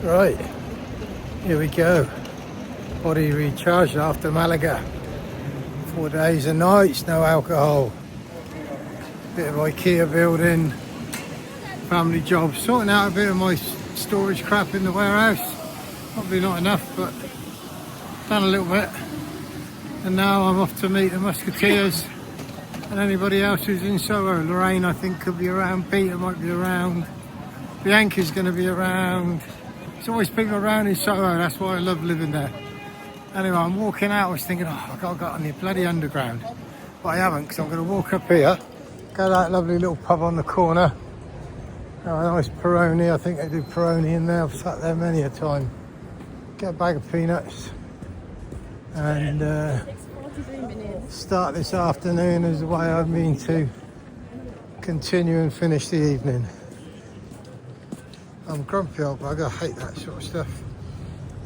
Right, here we go. Body recharged after Malaga. 4 days and nights, no alcohol. Bit of IKEA building, family job, sorting out a bit of my storage crap in the warehouse. Probably not enough, but done a little bit. And now I'm off to meet the musketeers and anybody else who's in Soho. Lorraine, I think, could be around. Peter might be around. Bianca's going to be around. There's always people around in Soho. That's why I love living there. Anyway, I'm walking out. I was thinking, I've got to go on the bloody underground. But I haven't, because I'm going to walk up here. Go to that lovely little pub on the corner. Oh, a nice Peroni. I think they do Peroni in there. I've sat there many a time. Get a bag of peanuts. And start this afternoon as the way I mean to continue and finish the evening. I'm grumpy old bugger. I hate that sort of stuff.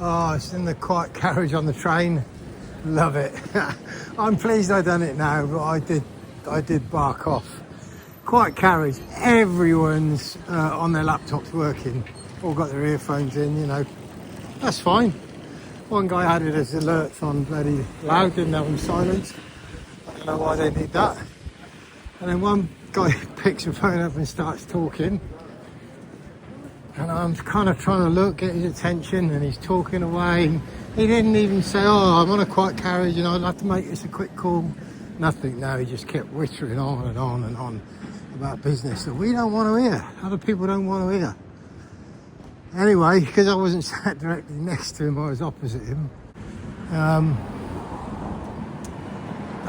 Oh, it's in the quiet carriage on the train. Love it. I'm pleased I've done it now, but I did bark off. Quiet carriage. Everyone's on their laptops working. All got their earphones in, you know. That's fine. One guy had it as alerts on bloody loud, didn't have them silenced. I don't know why they need that. And then one guy picks the phone up and starts talking. And I'm kind of trying to look, get his attention, and he's talking away. And he didn't even say, oh, I'm on a quiet carriage and I'd like to make this a quick call. Nothing, no, he just kept whittering on and on and on about business that we don't want to hear. Other people don't want to hear. Anyway, because I wasn't sat directly next to him, I was opposite him. And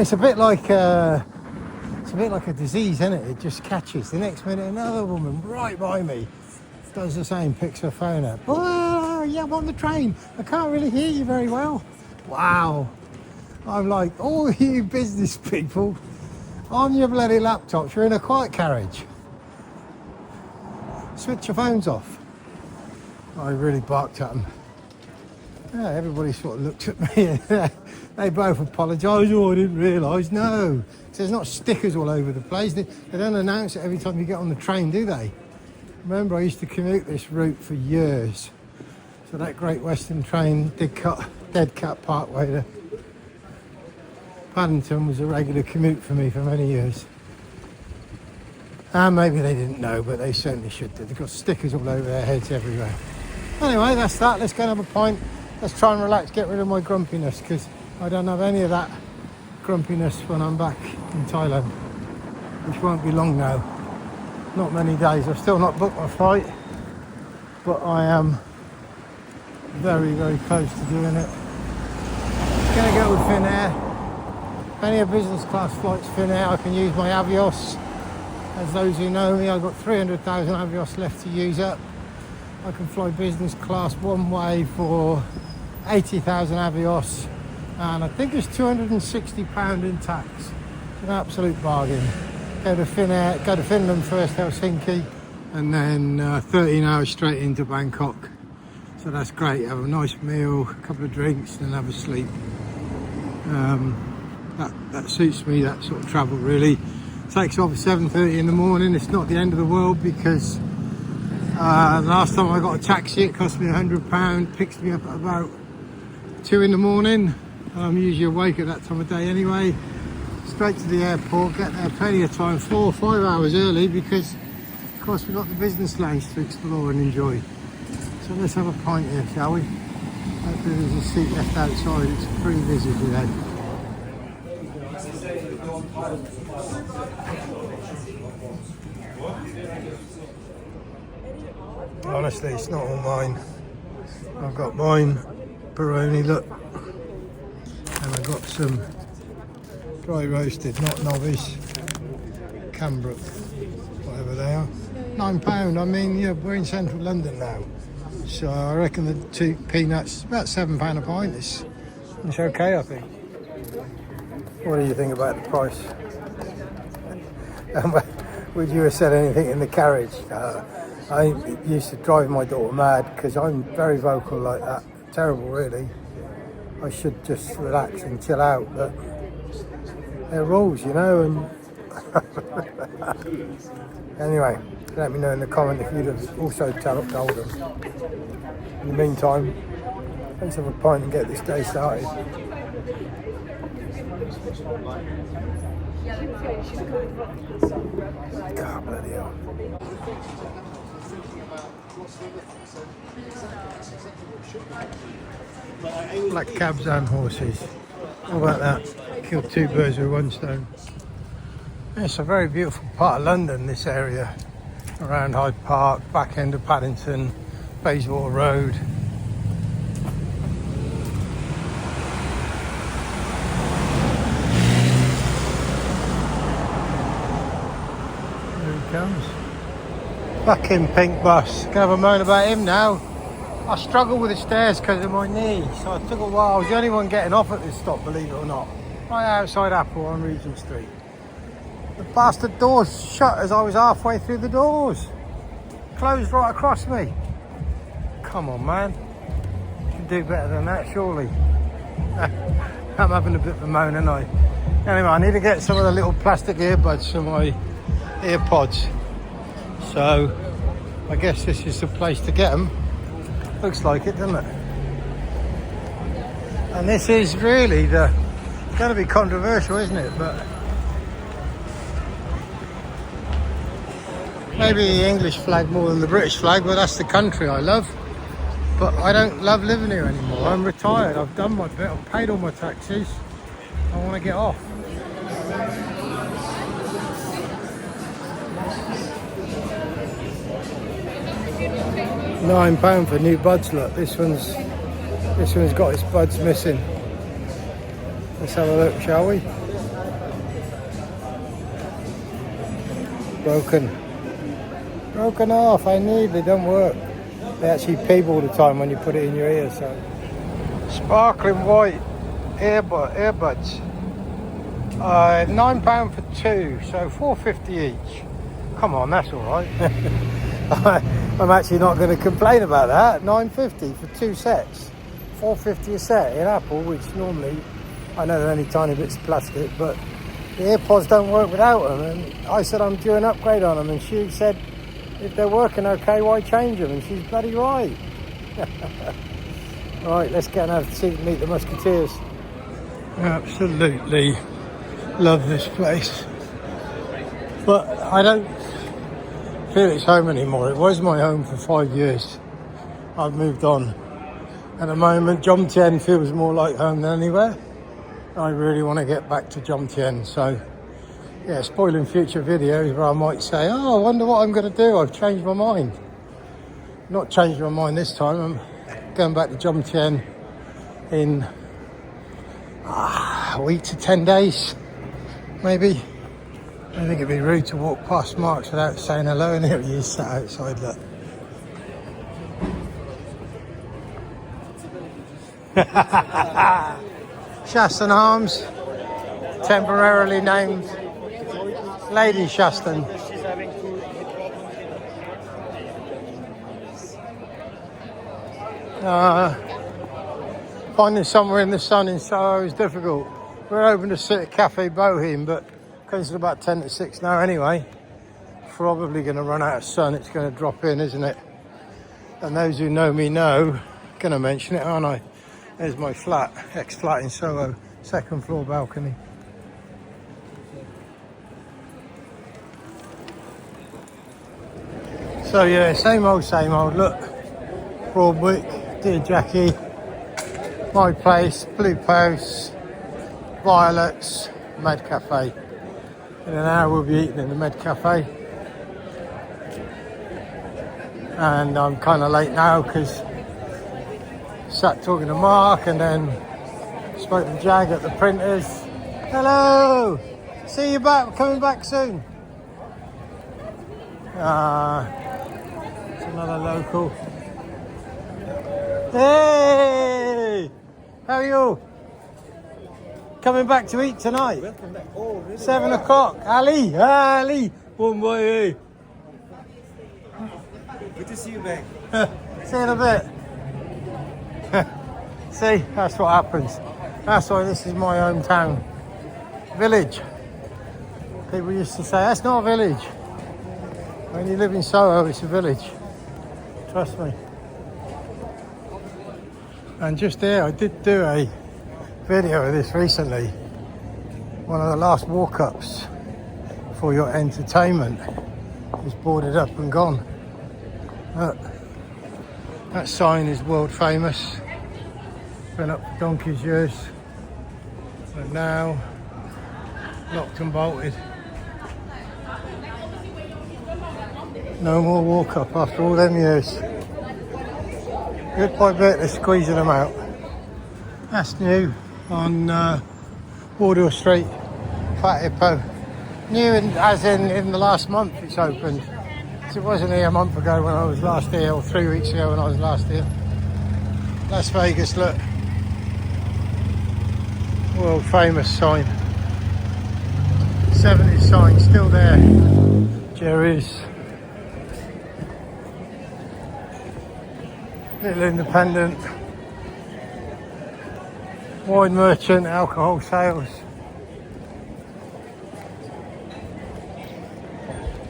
it's a bit like a disease, isn't it? It just catches. The next minute, another woman right by me does the same, picks her phone up. Oh, yeah, I'm on the train. I can't really hear you very well. Wow. I'm like, all you business people on your bloody laptops, you're in a quiet carriage. Switch your phones off. I really barked at them. Yeah, everybody sort of looked at me and they both apologised. Oh, I didn't realise. No, so there's not stickers all over the place. They don't announce it every time you get on the train, do they? Remember, I used to commute this route for years. So that Great Western train, Dead Cat Parkway to Paddington was a regular commute for me for many years. And maybe they didn't know, but they certainly should do. They've got stickers all over their heads everywhere. Anyway, that's that. Let's go and have a pint. Let's try and relax, get rid of my grumpiness, because I don't have any of that grumpiness when I'm back in Thailand, which won't be long now. Not many days. I've still not booked my flight, but I am very, very close to doing it. Gonna go with Finnair. If any of business class flights Finnair, I can use my Avios. As those who know me, I've got 300,000 Avios left to use up. I can fly business class one way for 80,000 Avios, and I think it's £260 in tax. It's an absolute bargain. Go to Finnair, go to Finland first, Helsinki, and then 13 hours straight into Bangkok. So that's great. Have a nice meal, a couple of drinks, and then have a sleep. That suits me, that sort of travel really. Takes off at 7:30 in the morning. It's not the end of the world, because the last time I got a taxi it cost me £100, picks me up at about 2 in the morning. I'm usually awake at that time of day anyway. Straight to the airport, get there plenty of time, 4 or 5 hours early, because of course we've got the business lanes to explore and enjoy. So let's have a pint here, shall we? Hopefully there's a seat left outside. It's a free visit today. Honestly, it's not all mine. I've got mine, Peroni, look. And I've got some dry roasted, not novice, Cambrook, whatever they are. £9. I mean, yeah, we're in central London now. So I reckon the 2 peanuts, about £7 a pint. It's okay, I think. What do you think about the price? Would you have said anything in the carriage? I used to drive my daughter mad, because I'm very vocal like that. Terrible, really. I should just relax and chill out, but they're rules, you know, and Anyway, let me know in the comment if you'd have also told them. In the meantime, let's have a pint and get this day started. God, bloody hell. Black cabs and horses. How about that? Killed two birds with one stone. It's a very beautiful part of London, this area. Around Hyde Park, back end of Paddington, Bayswater Road. Here he comes. Back in pink bus. Gonna have a moan about him now. I struggle with the stairs because of my knee, so it took a while. I was the only one getting off at this stop, believe it or not. Right outside Apple on Regent Street. The bastard doors shut as I was halfway through the doors. Closed right across me. Come on, man. You can do better than that, surely. I'm having a bit of a moan, aren't I? Anyway, I need to get some of the little plastic earbuds for my earpods. So, I guess this is the place to get them. Looks like it, doesn't it? And this is really going to be controversial, isn't it? But maybe the English flag more than the British flag, but that's the country I love. But I don't love living here anymore. I'm retired. I've done my bit. I've paid all my taxes. I want to get off. £9 for new buds. Look, this one's got its buds missing. Let's have a look, shall we? Broken off. They don't work. They actually peep all the time when you put it in your ear. So sparkling white earbuds. £9 for two, so £4.50 each. Come on, that's all right. I'm actually not going to complain about that. £9.50 for two sets, £4.50 a set in Apple, which normally, I know they're only tiny bits of plastic, but the AirPods don't work without them. And I said I'm due an upgrade on them, and she said if they're working okay, why change them? And she's bloody right. Right, let's get and have a seat and meet the musketeers. Absolutely love this place, but I don't feel it's home anymore. It was my home for 5 years. I've moved on. At the moment, Jomtien feels more like home than anywhere. I really want to get back to Jomtien. So, yeah, spoiling future videos where I might say, oh, I wonder what I'm going to do. I've changed my mind. Not changed my mind this time. I'm going back to Jomtien in a week to 10 days, maybe. I think it'd be rude to walk past Marks without saying hello, and here he is sat outside, look. Shaston Arms, temporarily named Lady Shaston. Finding somewhere in the sun in Soho is difficult. We're hoping to sit at Cafe Boheme, but because it's about 10 to 6 now anyway, probably going to run out of sun. It's going to drop in, isn't it? And those who know me know, going to mention it, aren't I? There's my flat, ex-flat in Soho, second floor balcony. So yeah, same old, look. Broadwick, Dear Jackie, my place, Blue Post, Violets, Med Cafe. In an hour we'll be eating in the Med Cafe. And I'm kind of late now because sat talking to Mark and then spoke to Jag at the printers. Hello! See you back, coming back soon. It's another local. Hey! How are you? Coming back to eat tonight? Welcome back. Oh, really? 7 o'clock. Ali! One way. Good to see you back. See you in a bit. See, that's what happens. That's why this is my hometown village. People used to say, that's not a village. When you live in Soho, it's a village. Trust me. And just there, I did do a video of this recently. One of the last walk-ups for your entertainment is boarded up and gone. Look, that sign is world famous. Been up for donkey's years. But now, locked and bolted. No more walk-up after all them years. Bit by bit, they're squeezing them out. That's new on Wardour Street, Fat Hippo. New as in the last month it's opened. It wasn't here a month ago when I was last here, or 3 weeks ago when I was last here. Las Vegas, look. World famous sign. 70s sign, still there. Jerry's. Little independent. Wine merchant, alcohol sales.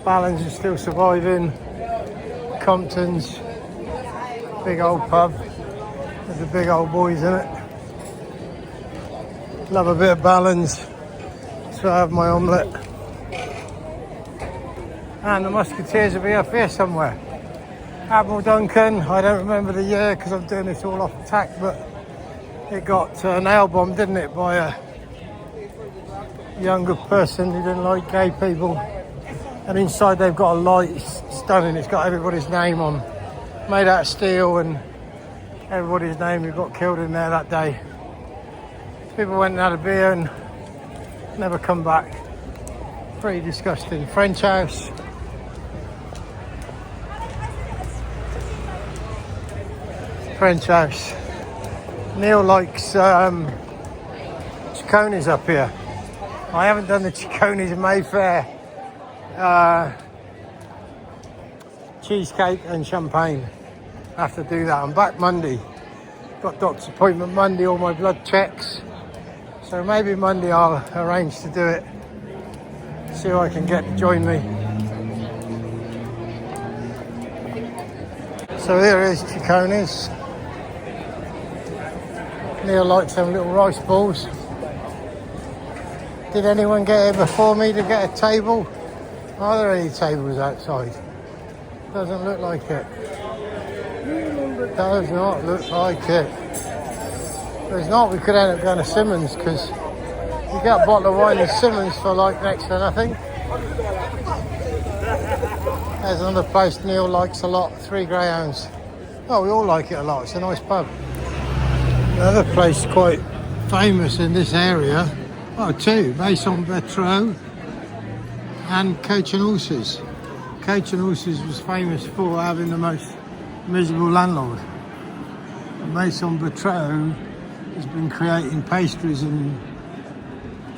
Balance is still surviving. Compton's, big old pub with the big old boys in it. Love a bit of Balance, so I have my omelette. And the Musketeers will be up here somewhere. Admiral Duncan, I don't remember the year because I'm doing this all off the tack, but it got nail bombed, didn't it, by a younger person who didn't like gay people. And inside they've got a light, it's stunning, it's got everybody's name on, made out of steel, and everybody's name who got killed in there that day. People went and had a beer and never come back. Pretty disgusting. French house. French house. Neil likes Cecconi's up here. I haven't done the Cecconi's in Mayfair. Cheesecake and champagne. I have to do that. I'm back Monday. Got doctor's appointment Monday, all my blood checks. So maybe Monday I'll arrange to do it. See who I can get to join me. So here is Cecconi's. Neil likes them little rice balls. Did anyone get here before me to get a table? Are there any tables outside? Doesn't look like it. Does not look like it. If there's not, we could end up going to Simmons, because you get a bottle of wine in Simmons for like next to nothing. There's another place Neil likes a lot, 3 Greyhounds. Oh, we all like it a lot, it's a nice pub. Another place quite famous in this area, oh, 2, Maison Betreau and Coach and Horses. Coach and Horses was famous for having the most miserable landlord. Maison Betreau has been creating pastries and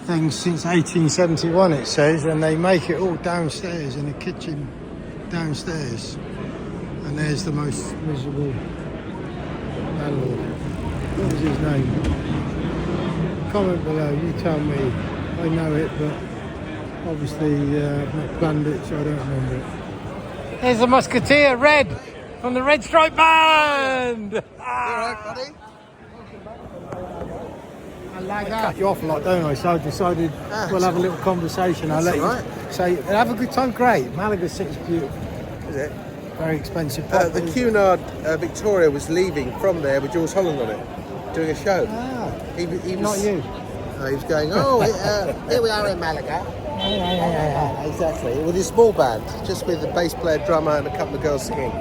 things since 1871, it says, and they make it all downstairs in a kitchen downstairs. And there's the most miserable landlord. What was his name? Comment below, you tell me. I know it, but obviously I've not planned it, so I don't remember it. There's the Musketeer, Red, from the Red Stripe Band! You alright, buddy? I cut you off a lot, don't I? So I decided we'll have a little conversation. I'll let you say, have a good time. Great. Malaga City's beautiful. Is it? Very expensive. The Cunard Victoria was leaving from there with Jules Holland on it, doing a show. Ah, he was, not you. He was going, here we are in Malaga. Yeah. Exactly. With his small band, just with the bass player, drummer, and a couple of girls singing.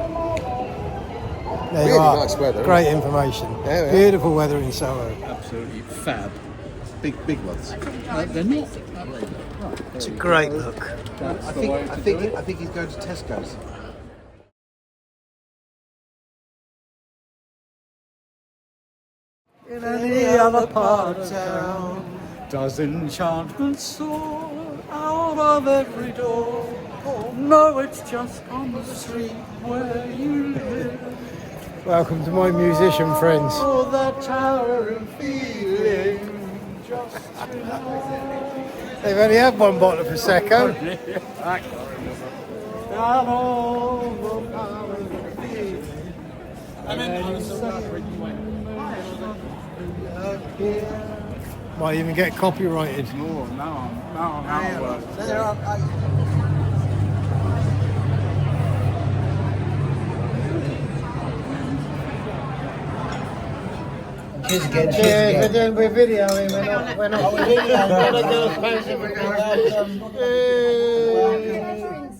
There Really you are. nice weather. Great information. Yeah. Beautiful weather in Soho. Absolutely fab. Big ones. No, they're not. It's a great look. That's I the way to do it. think he's going to Tesco's. In any other part of town, does enchantment soar out of every door? No, it's just on the street where you live. Welcome to my musician friends. Oh, that towering feeling just to know They've only had one bottle of Prosecco. Might even get copyrighted. We're videoing, we're not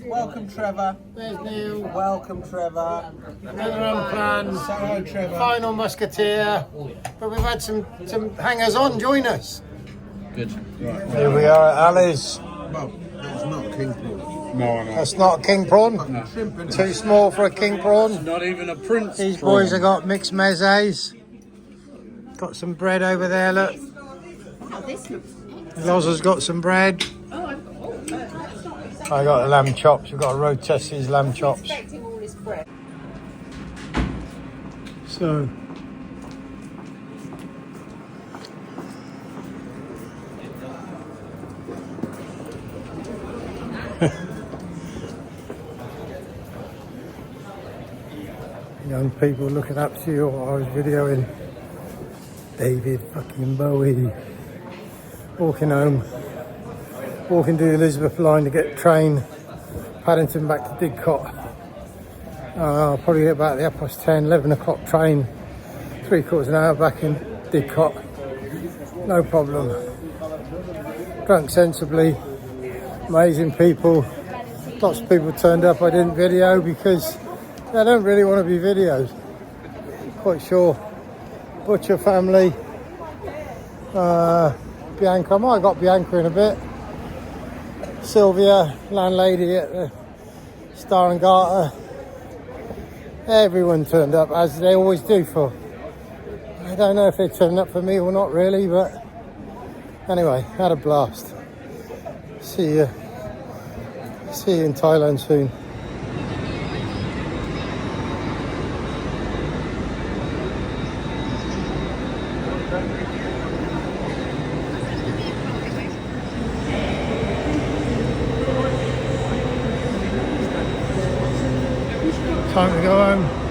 Welcome, Trevor. There's Neil. Welcome, Trevor. Another unplanned Soho, Trevor. final musketeer. But we've had some hangers-on join us. Good. Here we are at Ali's. Well, that's not king prawn. No. That's not a king prawn. Too small for a king prawn. Not even a prince. These boys have got mixed mezzes. Got some bread over there, look. Lozza's got some bread. I got the lamb chops. We've got to roast these lamb chops. So, young people looking up to you. I was videoing David fucking Bowie walking home. Walking to the Elizabeth line to get train Paddington back to Didcot. I'll probably get about the 10, 11 o'clock train, 3/4 an hour back in Didcot. No problem. Drunk sensibly, amazing people. Lots of people turned up I didn't video because they don't really want to be videoed. Quite sure. Butcher family. Bianca, I might have got Bianca in a bit. Sylvia, landlady at the Star and Garter. Everyone turned up, as they always do for. I don't know if they turned up for me or not really, but anyway, had a blast. See you in Thailand soon. Time to go home.